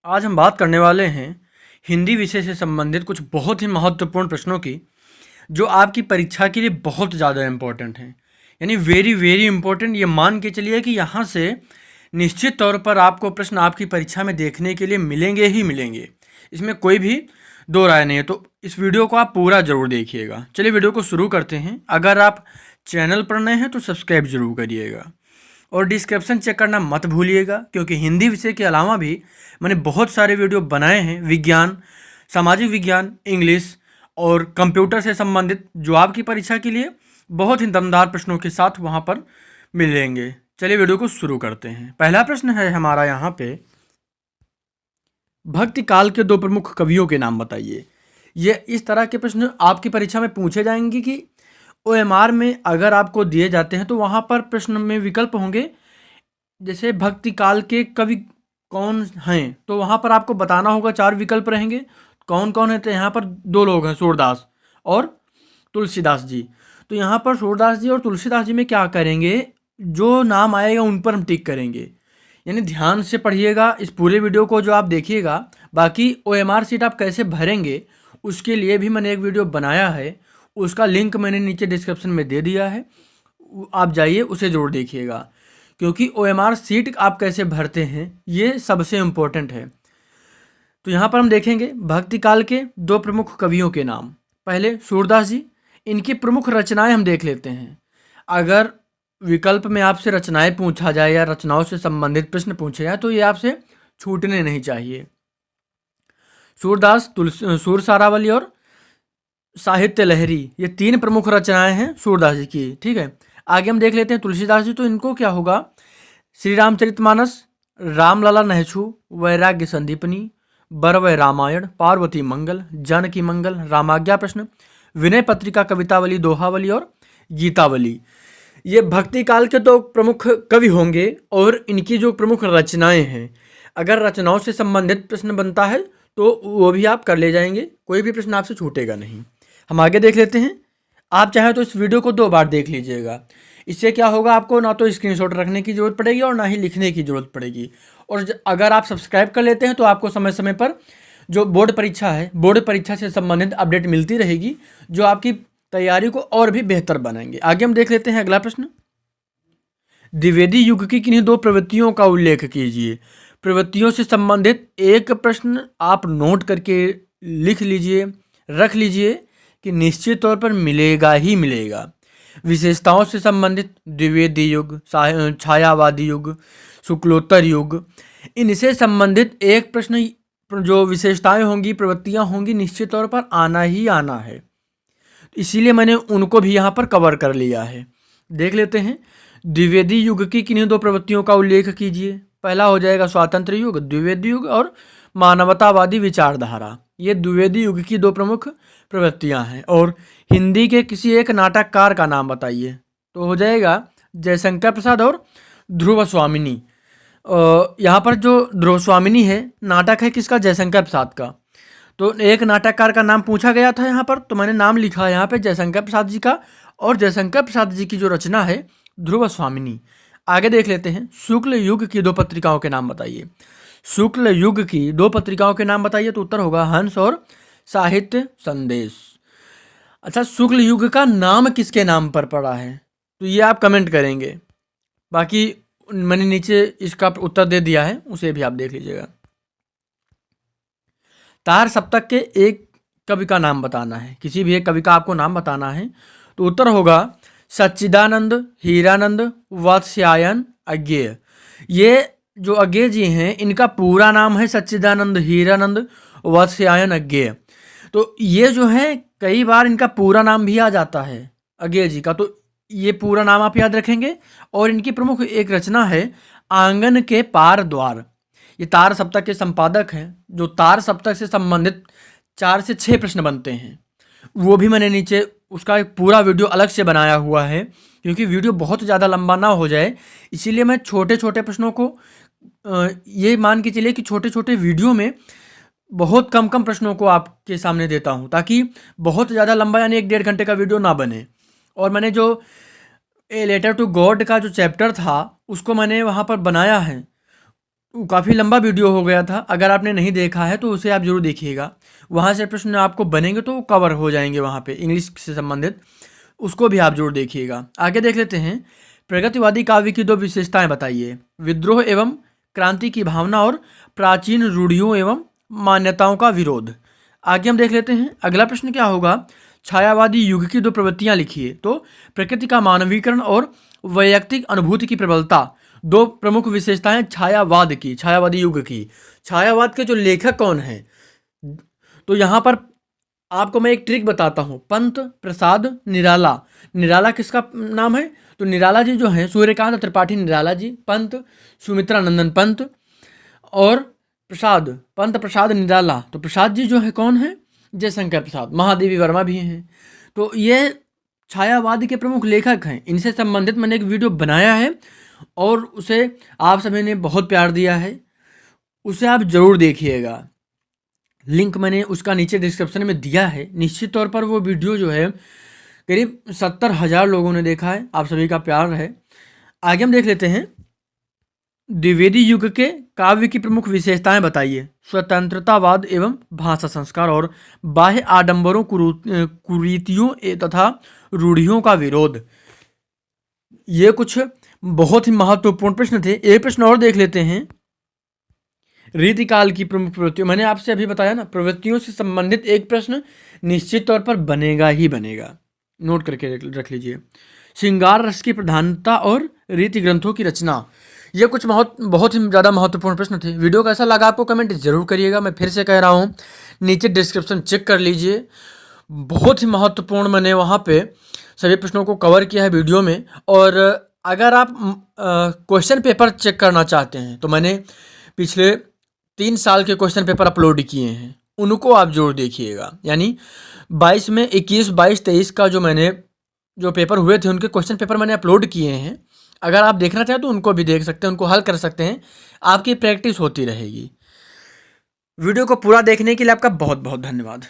आज हम बात करने वाले हैं हिंदी विषय से संबंधित कुछ बहुत ही महत्वपूर्ण प्रश्नों की, जो आपकी परीक्षा के लिए बहुत ज़्यादा इम्पोर्टेंट हैं। यानी वेरी वेरी इम्पोर्टेंट। ये मान के चलिए कि यहाँ से निश्चित तौर पर आपको प्रश्न आपकी परीक्षा में देखने के लिए मिलेंगे ही मिलेंगे। इसमें कोई भी दो राय नहीं है। तो इस वीडियो को आप पूरा ज़रूर देखिएगा। चलिए वीडियो को शुरू करते हैं। अगर आप चैनल पर नए हैं तो सब्सक्राइब जरूर करिएगा और डिस्क्रिप्शन चेक करना मत भूलिएगा, क्योंकि हिंदी विषय के अलावा भी मैंने बहुत सारे वीडियो बनाए हैं विज्ञान, सामाजिक विज्ञान, इंग्लिश और कंप्यूटर से संबंधित, जो आपकी परीक्षा के लिए बहुत ही दमदार प्रश्नों के साथ वहाँ पर मिलेंगे। चलिए वीडियो को शुरू करते हैं। पहला प्रश्न है हमारा यहाँ पे, भक्ति काल के दो प्रमुख कवियों के नाम बताइए। ये इस तरह के प्रश्न आपकी परीक्षा में पूछे जाएंगे कि OMR में अगर आपको दिए जाते हैं तो वहाँ पर प्रश्न में विकल्प होंगे। जैसे भक्ति काल के कवि कौन हैं, तो वहाँ पर आपको बताना होगा। 4 विकल्प रहेंगे। कौन कौन है, तो यहाँ पर 2 लोग हैं, सूरदास और तुलसीदास जी। तो यहाँ पर सूरदास जी और तुलसीदास जी में क्या करेंगे, जो नाम आएगा उन पर हम टिक करेंगे। यानी ध्यान से पढ़िएगा इस पूरे वीडियो को जो आप देखिएगा। बाकी OMR सीट आप कैसे भरेंगे उसके लिए भी मैंने एक वीडियो बनाया है, उसका लिंक मैंने नीचे डिस्क्रिप्शन में दे दिया है। आप जाइए उसे ज़रूर देखिएगा, क्योंकि OMR सीट आप कैसे भरते हैं ये सबसे इम्पोर्टेंट है। तो यहाँ पर हम देखेंगे भक्ति काल के 2 प्रमुख कवियों के नाम। पहले सूरदास जी, इनकी प्रमुख रचनाएं हम देख लेते हैं। अगर विकल्प में आपसे रचनाएं पूछा जाए या रचनाओं से संबंधित प्रश्न पूछे जाए तो ये आपसे छूटने नहीं चाहिए। सूरदास, सूर सारावली और साहित्य लहरी, ये 3 प्रमुख रचनाएं हैं सूरदास जी की। ठीक है, आगे हम देख लेते हैं तुलसीदास जी। तो इनको क्या होगा, श्री रामचरितमानस, रामलला नहछू, वैराग्य संदीपनी, बरवय रामायण, पार्वती मंगल, जानकी मंगल, रामाज्ञा प्रश्न, विनय पत्रिका, कवितावली, दोहावली और गीतावली। ये भक्ति काल के 2 प्रमुख कवि होंगे और इनकी जो प्रमुख रचनाएं हैं, अगर रचनाओं से संबंधित प्रश्न बनता है तो वो भी आप कर ले जाएंगे, कोई भी प्रश्न आपसे छूटेगा नहीं। हम आगे देख लेते हैं। आप चाहे तो इस वीडियो को 2 बार देख लीजिएगा। इससे क्या होगा, आपको ना तो स्क्रीनशॉट रखने की ज़रूरत पड़ेगी और ना ही लिखने की ज़रूरत पड़ेगी। और अगर आप सब्सक्राइब कर लेते हैं तो आपको समय समय पर जो बोर्ड परीक्षा है, बोर्ड परीक्षा से संबंधित अपडेट मिलती रहेगी, जो आपकी तैयारी को और भी बेहतर बनाएंगे। आगे हम देख लेते हैं अगला प्रश्न, द्विवेदी युग की किन्हीं 2 प्रवृत्तियों का उल्लेख कीजिए। प्रवृत्तियों से संबंधित एक प्रश्न आप नोट करके लिख लीजिए, रख लीजिए कि निश्चित तौर पर मिलेगा ही मिलेगा। विशेषताओं से संबंधित द्विवेदी युग, छायावादी युग, शुक्लोत्तर युग, इनसे संबंधित एक प्रश्न, जो विशेषताएं होंगी, प्रवृत्तियां होंगी, निश्चित तौर पर आना ही आना है। इसीलिए मैंने उनको भी यहाँ पर कवर कर लिया है। देख लेते हैं, द्विवेदी युग की किन्हीं 2 प्रवृत्तियों का उल्लेख कीजिए। पहला हो जाएगा स्वातंत्र्य युग, द्विवेदी युग और मानवतावादी विचारधारा। ये द्विवेदी युग की 2 प्रमुख प्रवृत्तियां हैं। और हिंदी के किसी एक नाटककार का नाम बताइए, तो हो जाएगा जयशंकर प्रसाद और ध्रुव स्वामिनी। यहाँ पर जो ध्रुव स्वामिनी है, नाटक है किसका, जयशंकर प्रसाद का। तो एक नाटककार का नाम पूछा गया था यहाँ पर, तो मैंने नाम लिखा है यहाँ पे जयशंकर प्रसाद जी का। और जयशंकर प्रसाद जी की जो रचना है ध्रुव स्वामिनी। आगे देख लेते हैं, शुक्ल युग की 2 पत्रिकाओं के नाम बताइए। शुक्ल युग की 2 पत्रिकाओं के नाम बताइए, तो उत्तर होगा हंस और साहित्य संदेश। अच्छा, शुक्ल युग का नाम किसके नाम पर पड़ा है, तो ये आप कमेंट करेंगे। बाकी मैंने नीचे इसका उत्तर दे दिया है, उसे भी आप देख लीजिएगा। तार सप्तक के एक कवि का नाम बताना है, किसी भी एक कवि का आपको नाम बताना है, तो उत्तर होगा सच्चिदानंद, हीरानंद, वात्स्यायन, अज्ञेय। ये जो अज्ञेय जी हैं, इनका पूरा नाम है सच्चिदानंद, हीरानंद, वात्स्यायन, अज्ञेय। तो ये जो है, कई बार इनका पूरा नाम भी आ जाता है अज्ञेय जी का, तो ये पूरा नाम आप याद रखेंगे। और इनकी प्रमुख एक रचना है आंगन के पार द्वार। ये तार सप्तक के संपादक हैं, जो तार सप्तक से संबंधित 4 से 6 प्रश्न बनते हैं, वो भी मैंने नीचे उसका एक पूरा वीडियो अलग से बनाया हुआ है, क्योंकि वीडियो बहुत ज़्यादा लंबा ना हो जाए, इसीलिए मैं छोटे छोटे प्रश्नों को ये मान के चलिए कि छोटे छोटे वीडियो में बहुत कम कम प्रश्नों को आपके सामने देता हूँ, ताकि बहुत ज़्यादा लंबा यानी 1-1.5 घंटे का वीडियो ना बने। और मैंने जो ए लेटर टू गॉड का जो चैप्टर था, उसको मैंने वहाँ पर बनाया है, काफ़ी लंबा वीडियो हो गया था, अगर आपने नहीं देखा है तो उसे आप ज़रूर देखिएगा। वहाँ से प्रश्न आपको बनेंगे तो वो कवर हो जाएंगे वहाँ पे इंग्लिश से संबंधित, उसको भी आप ज़रूर देखिएगा। आगे देख लेते हैं, प्रगतिवादी काव्य की 2 विशेषताएं बताइए। विद्रोह एवं क्रांति की भावना और प्राचीन रूढ़ियों एवं मान्यताओं का विरोध। आगे हम देख लेते हैं, अगला प्रश्न क्या होगा, छायावादी युग की 2 प्रवृत्तियां लिखिए। तो प्रकृति का मानवीकरण और वैयक्तिक अनुभूति की प्रबलता 2 प्रमुख विशेषताएं छायावाद की, छायावादी युग की। छायावाद के जो लेखक कौन हैं, तो यहाँ पर आपको मैं एक ट्रिक बताता हूँ। पंत प्रसाद निराला। निराला किसका नाम है, तो निराला जी जो हैं सूर्यकांत त्रिपाठी निराला जी, पंत सुमित्रा नंदन पंत, और प्रसाद पंत प्रसाद निराला। तो प्रसाद जी जो है कौन है, जयशंकर प्रसाद, महादेवी वर्मा भी हैं। तो ये छायावाद के प्रमुख लेखक हैं। इनसे संबंधित मैंने एक वीडियो बनाया है और उसे आप सभी ने बहुत प्यार दिया है, उसे आप ज़रूर देखिएगा। लिंक मैंने उसका नीचे डिस्क्रिप्शन में दिया है। निश्चित तौर पर वो वीडियो जो है करीब 70,000 लोगों ने देखा है, आप सभी का प्यार है। आगे हम देख लेते हैं, द्विवेदी युग के काव्य की प्रमुख विशेषताएं बताइए। स्वतंत्रतावाद एवं भाषा संस्कार और बाह्य आडंबरों कुरीतियों तथा रूढ़ियों का विरोध। ये कुछ बहुत ही महत्वपूर्ण प्रश्न थे। एक प्रश्न और देख लेते हैं, रीतिकाल की प्रमुख प्रवृत्तियों। मैंने आपसे अभी बताया ना, प्रवृत्तियों से संबंधित एक प्रश्न निश्चित तौर पर बनेगा ही बनेगा, नोट करके रख लीजिए। श्रृंगार रस की प्रधानता और रीति ग्रंथों की रचना। ये कुछ बहुत ही ज़्यादा महत्वपूर्ण प्रश्न थे। वीडियो कैसा लगा आपको कमेंट जरूर करिएगा। मैं फिर से कह रहा हूँ, नीचे डिस्क्रिप्शन चेक कर लीजिए, बहुत ही महत्वपूर्ण मैंने वहाँ पे सभी प्रश्नों को कवर किया है वीडियो में। और अगर आप क्वेश्चन पेपर चेक करना चाहते हैं तो मैंने पिछले 3 साल के क्वेश्चन पेपर अपलोड किए हैं, उनको आप जरूर देखिएगा। यानी 22 में 21, 22, 23 का जो पेपर हुए थे उनके क्वेश्चन पेपर मैंने अपलोड किए हैं। अगर आप देखना चाहें तो उनको भी देख सकते हैं, उनको हल कर सकते हैं, आपकी प्रैक्टिस होती रहेगी। वीडियो को पूरा देखने के लिए आपका बहुत बहुत धन्यवाद।